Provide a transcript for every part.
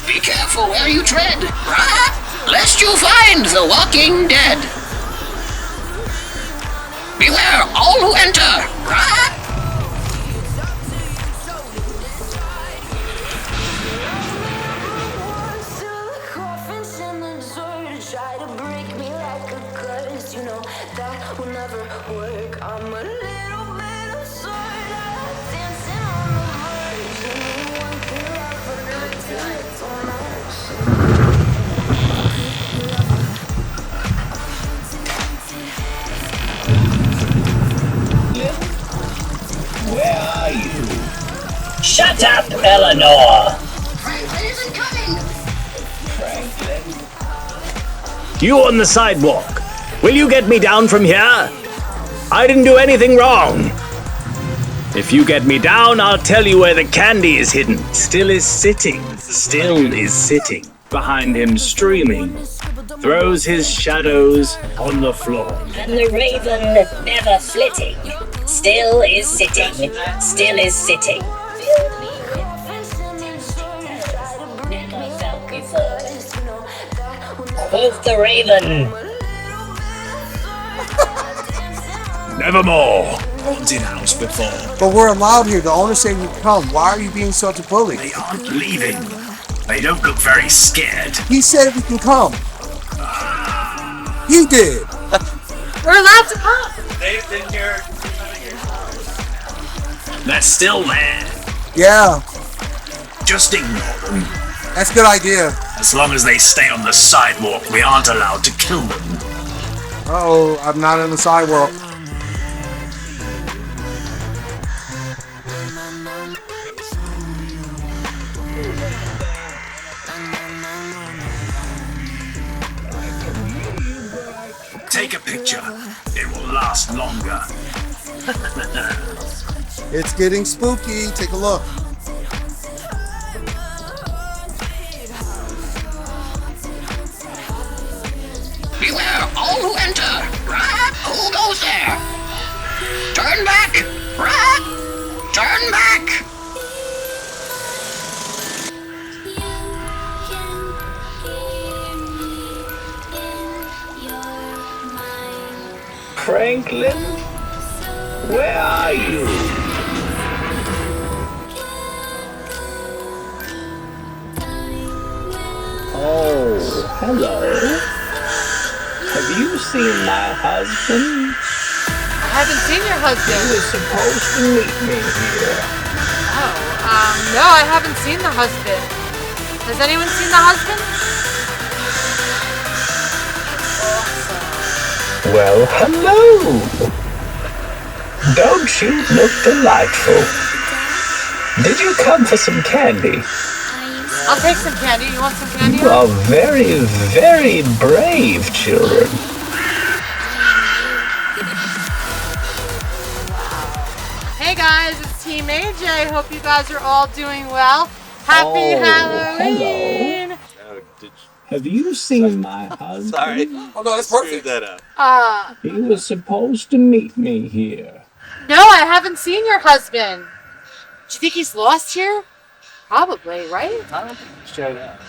Be careful where you tread, lest you find the walking dead. Beware all who enter, Try to break me like a curse, you know that will never work. I'm a little bit absurd, dancing on the verge. Anyone can love a good time, it don't matter. Where are you? Shut up, Eleanor! Franklin isn't coming. Franklin? You on the sidewalk. Will you get me down from here? I didn't do anything wrong. If you get me down, I'll tell you where the candy is hidden. Still is sitting. Behind him streaming. Throws his shadows on the floor. And the raven never flitting. Still is sitting. Never felt before. Quoth the raven. Nevermore. Haunted house before. But we're allowed here. The owner said you come. Why are you being such a bully? They aren't leaving. They don't look very scared. He said we can come. He did. We're allowed to come. They've been here. They're still there. Yeah, Just ignore them. that's a good idea. As long as they stay on the sidewalk, we aren't allowed to kill them. Uh-oh, I'm not in the sidewalk. Take a picture. It will last longer. It's getting spooky. Take a look. Beware all who enter, who goes there? Turn back, turn back. Franklin? Where are you? Oh, hello. Have you seen my husband? I haven't seen your He husband. was supposed to meet me here. No, I haven't seen the husband. Has anyone seen the husband? Well, hello. Don't you look delightful? Did you come for some candy? I'll take some candy. You want some candy? You are very, very brave children. Hey guys, it's Team AJ. Hope you guys are all doing well. Happy Halloween! Oh, Have you seen my husband? sorry. Oh no, that's Screwed perfect. that up. He was supposed to meet me here. No, I haven't seen your husband. Do you think he's lost here? Probably, right? I don't think he showed up.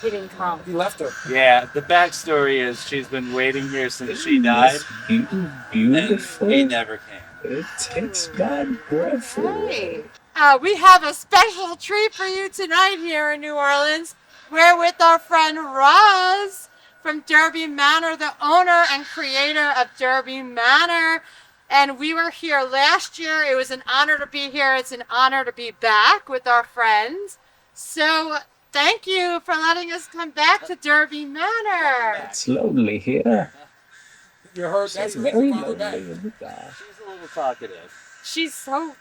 He didn't come. He left her. Yeah, the backstory is she's been waiting here since she died, and Beautiful. he never came. It takes my breath away. Hey, we have a special treat for you tonight here in New Orleans. We're with our friend Roz from Derby Manor, the owner and creator of Derby Manor. And we were here last year. It was an honor to be here. It's an honor to be back with our friends. So thank you for letting us come back to Derby Manor. It's lonely here. You heard It's that's very back. lonely in the dark. She's a little talkative. She's so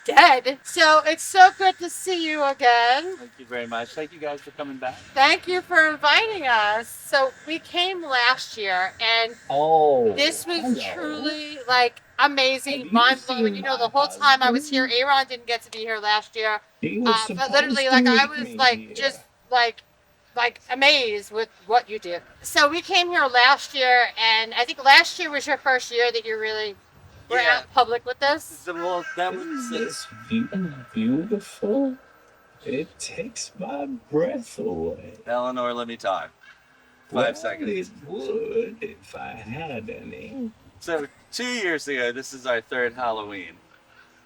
dead. So it's so good to see you again. Thank you very much. Thank you guys for coming back. Thank you for inviting us. So we came last year and Oh. this was hello. truly like Have amazing, you mind blowing. seen You know, the my whole time I was husband? here, Aaron didn't get to be here last year. He was But supposed literally, to like I meet was me like here. just like like amazed with what you do. So we came here last year, and I think last year was your first year that you really were Yeah. out in public with this. Well, that was This view beautiful. It takes my breath away. Eleanor. Let me talk. 5 seconds. It would if I had any. So 2 years ago, this is our third Halloween,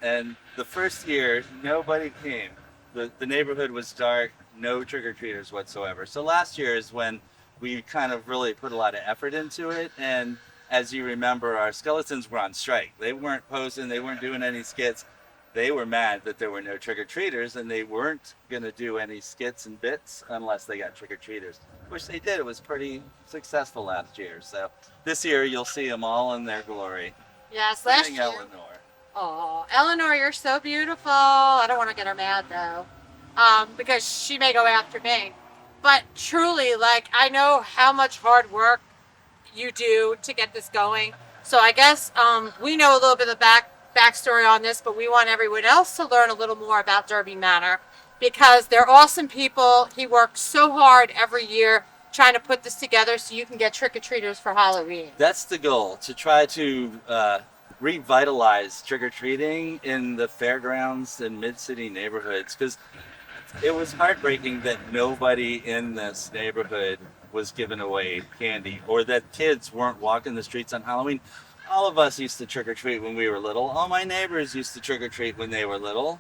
and the first year nobody came. The neighborhood was dark, no trick or treaters whatsoever. So last year is when we kind of really put a lot of effort into it, and as you remember, our skeletons were on strike. They weren't posting, they weren't doing any skits. They were mad that there were no trick or treaters, and they weren't going to do any skits and bits unless they got trick or treaters, which they did. It was pretty successful last year. So this year you'll see them all in their glory. Yes, last Including year. Eleanor. Oh, Eleanor, you're so beautiful. I don't want to get her mad though, because she may go after me. But truly, like, I know how much hard work you do to get this going. So I guess we know a little bit of the backstory on this, but we want everyone else to learn a little more about Derby Manor because they're awesome people. He works so hard every year trying to put this together so you can get trick-or-treaters for Halloween. That's the goal, to try to revitalize trick-or-treating in the fairgrounds and mid-city neighborhoods, because it was heartbreaking that nobody in this neighborhood was giving away candy, or that kids weren't walking the streets on Halloween. All of us used to trick-or-treat when we were little. All my neighbors used to trick-or-treat when they were little.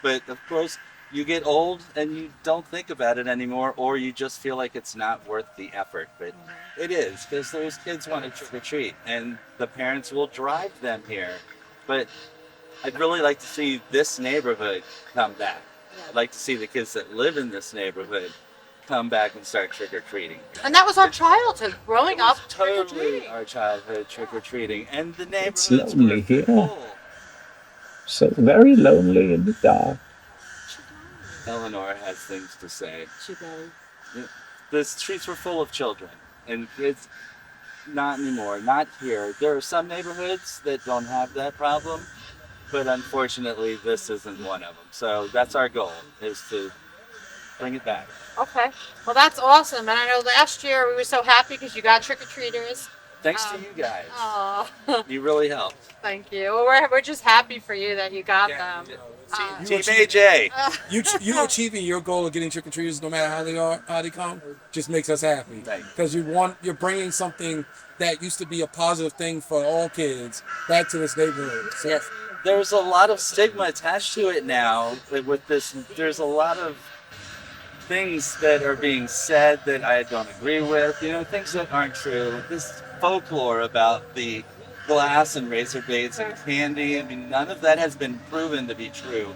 But of course, you get old and you don't think about it anymore, or you just feel like it's not worth the effort. But it is, because those kids want to trick-or-treat, and the parents will drive them here. But I'd really like to see this neighborhood come back. I'd like to see the kids that live in this neighborhood come back and start trick-or-treating. And that was our childhood, growing up Totally trick-or-treating. our childhood trick-or-treating. And the It's neighborhoods lonely were here. full. So very lonely in the dark. Eleanor has things to say. She does. The streets were full of children, and it's not anymore. Not here. There are some neighborhoods that don't have that problem, but unfortunately, this isn't one of them. So that's our goal, is to bring it back. Okay. Well, that's awesome. And I know last year we were so happy because you got trick-or-treaters. Thanks to you guys. Oh, You really helped. thank you. Well, we're just happy for you that you got them. Team AJ. You achieving your goal of getting trick or treaters, no matter how they come, just makes us happy. Right. Because you're bringing something that used to be a positive thing for all kids back to this neighborhood. So, Yes. There's a lot of stigma attached to it now with this. There's a lot of things that are being said that I don't agree with, things that aren't true. This folklore about the glass and razor blades and candy, I mean, none of that has been proven to be true.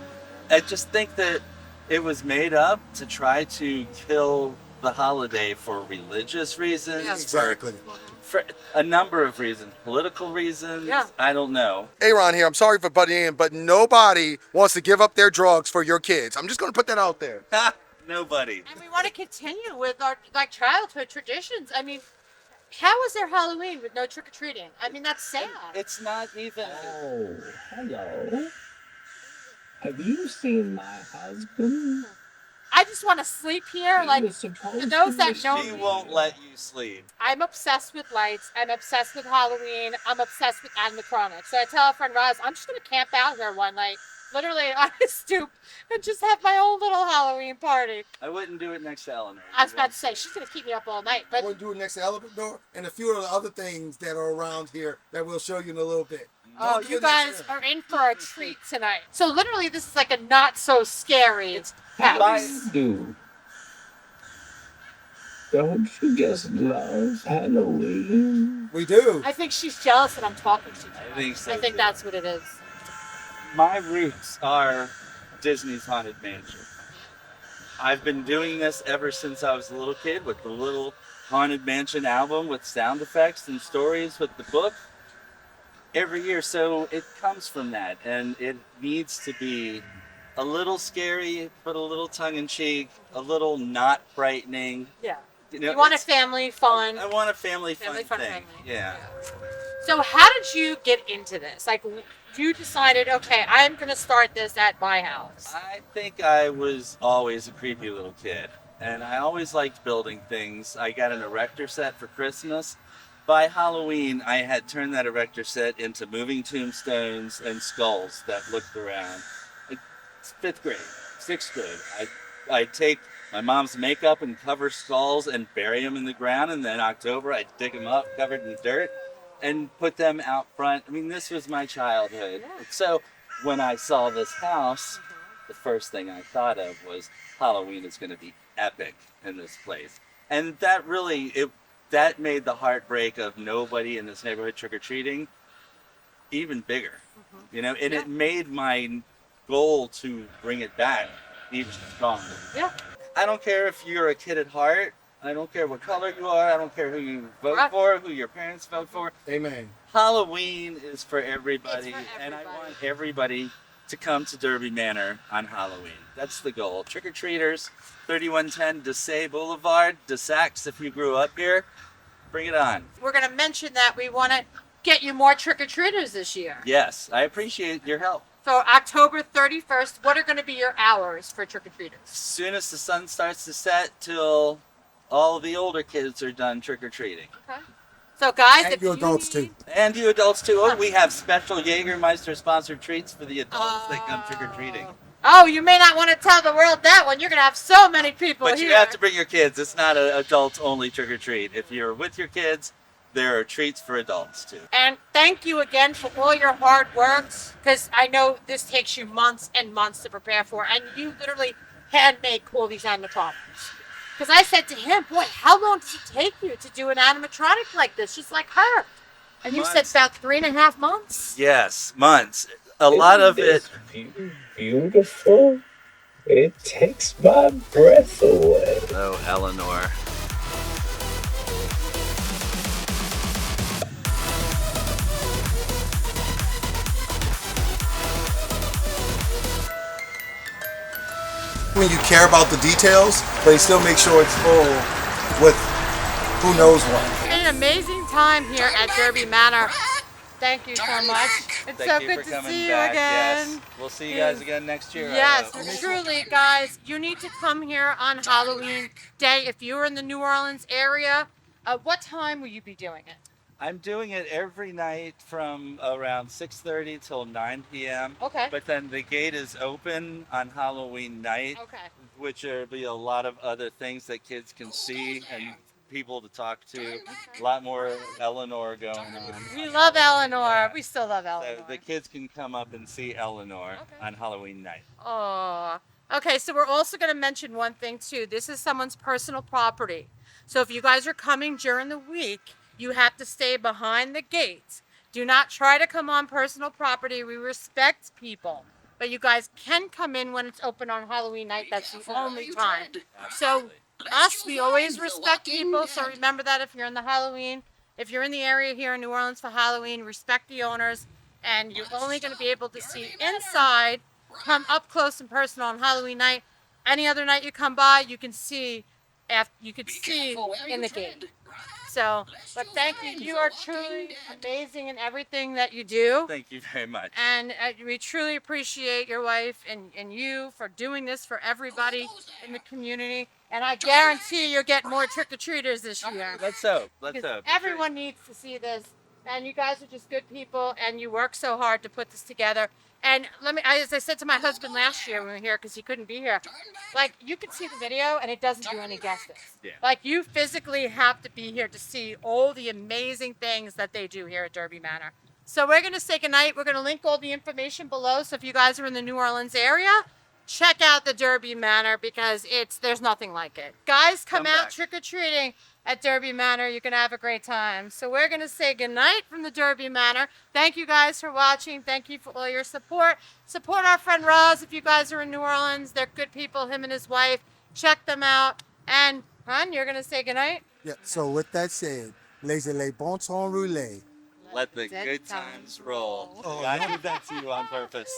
I just think that it was made up to try to kill the holiday for religious reasons, Yes. exactly. for a number of reasons, political reasons, Yeah. I don't know. Aaron here. I'm sorry for butting in, but nobody wants to give up their drugs for your kids. I'm just going to put that out there. Nobody. And we want to continue with our childhood traditions. I mean, how was their Halloween with no trick-or-treating? I mean, that's sad. It's not even. Oh, hello. Have you seen my husband? I just want to sleep here. Like, was supposed for those to that be don't She won't let you sleep. I'm obsessed with lights. I'm obsessed with Halloween. I'm obsessed with animatronics. So I tell our friend Roz, I'm just going to camp out here one night, literally on a stoop, and just have my own little Halloween party. I wouldn't do it next to Eleanor. I was about to say, she's going to keep me up all night. I But want to do it next to Eleanor and a few of the other things that are around here that we'll show you in a little bit. oh, Don't do you it next guys year. are in for a treat tonight. So literally, this is like a not so scary How house. do you do? Don't you just love Halloween? We do. I think she's jealous that I'm talking to you. I think so, I think too. that's what it is. My roots are Disney's Haunted Mansion. I've been doing this ever since I was a little kid with the little Haunted Mansion album with sound effects and stories with the book every year. So it comes from that, and it needs to be a little scary, but a little tongue-in-cheek, a little not frightening. Yeah. You You want a it's- family fun. I want a family fun Family fun thing. family. Yeah. So how did you get into this? Like, you decided, okay, I'm going to start this at my house. I think I was always a creepy little kid. and I always liked building things. I got an erector set for Christmas. By Halloween, I had turned that erector set into moving tombstones and skulls that looked around. It's 5th grade, 6th grade. I take my mom's makeup and cover skulls and bury them in the ground, and then October I dig them up covered in dirt and put them out front. I mean, this was my childhood. So when I saw this house, the first thing I thought of was Halloween is going to be epic in this place. And that really, that made the heartbreak of nobody in this neighborhood trick-or-treating even bigger. You know, and it made my goal to bring it back even stronger. Yeah. I don't care if you're a kid at heart. I don't care what color you are. I don't care who you vote for, who your parents vote for. Amen. Halloween is for everybody, It's for and I everybody. want everybody to come to Derby Manor on Halloween. That's the goal. Trick-or-treaters, 3110 Desay Boulevard, DeSax, if you grew up here, bring it on. We're going to mention that we want to get you more trick-or-treaters this year. Yes, I appreciate your help. So October 31st, what are going to be your hours for trick-or-treaters? As soon as the sun starts to set till all the older kids are done trick-or-treating. Okay. So guys, And if you adults too. And you adults too. Oh, we have special Jägermeister sponsored treats for the adults that come trick-or-treating. Oh, you may not want to tell the world that one. You're going to have so many people But here. you have to bring your kids. It's not an adults only trick-or-treat. If you're with your kids, there are treats for adults too. And thank you again for all your hard work, because I know this takes you months and months to prepare for, and you literally hand make all these animatronics. Because I said to him, boy, how long does it take you to do an animatronic like this, just like her? And you said Months. about 3.5 months? Yes, months. A lot of it. Beautiful. It takes my breath away. Oh, Eleanor. When you care about the details, but you still make sure it's full with who knows what. An amazing time here at Derby Manor. Thank you so much. It's Thank so you good for to coming see you back. again. Yes. We'll see you guys again next year. I Yes, hope. truly, guys, you need to come here on Halloween Day. If you're in the New Orleans area, what time will you be doing it? I'm doing it every night from around 6:30 till 9 p.m. Okay. But then the gate is open on Halloween night, Okay. which will be a lot of other things that kids can see and people to talk to. A lot more Eleanor going on. We love Eleanor. We still love So Eleanor. the kids can come up and see Eleanor on Halloween night. Oh. Okay, so we're also going to mention one thing too. This is someone's personal property. So if you guys are coming during the week, you have to stay behind the gates. Do not try to come on personal property. We respect people. But you guys can come in when it's open on Halloween night. That's the only time. So us, we always respect people. So remember that if you're in the Halloween, if you're in the area here in New Orleans for Halloween, respect the owners. And you're only going to be able to see inside. Come up close and personal on Halloween night. Any other night you come by, you can see in the gate. So, but thank you. You are truly amazing in everything that you do. Thank you very much. And we truly appreciate your wife and you for doing this for everybody in the community. And I guarantee you'll get more trick-or-treaters this year. Let's hope. Let's Because hope. everyone needs to see this. And you guys are just good people, and you work so hard to put this together. And as I said to my husband last year when we were here, because he couldn't be here, like, you can see the video and it doesn't do any justice. Yeah. Like, you physically have to be here to see all the amazing things that they do here at Derby Manor. So we're going to say goodnight. We're going to link all the information below. So if you guys are in the New Orleans area, check out the Derby Manor, because there's nothing like it. Guys, come out back. trick-or-treating at Derby Manor. You're going to have a great time. So we're going to say goodnight from the Derby Manor. Thank you guys for watching. Thank you for all your support. Support our friend Roz if you guys are in New Orleans. They're good people, him and his wife. Check them out. And, hon, you're going to say goodnight? Yeah, so with that said, laissez les bon temps rouler. Let the good times roll. I did that to you on purpose.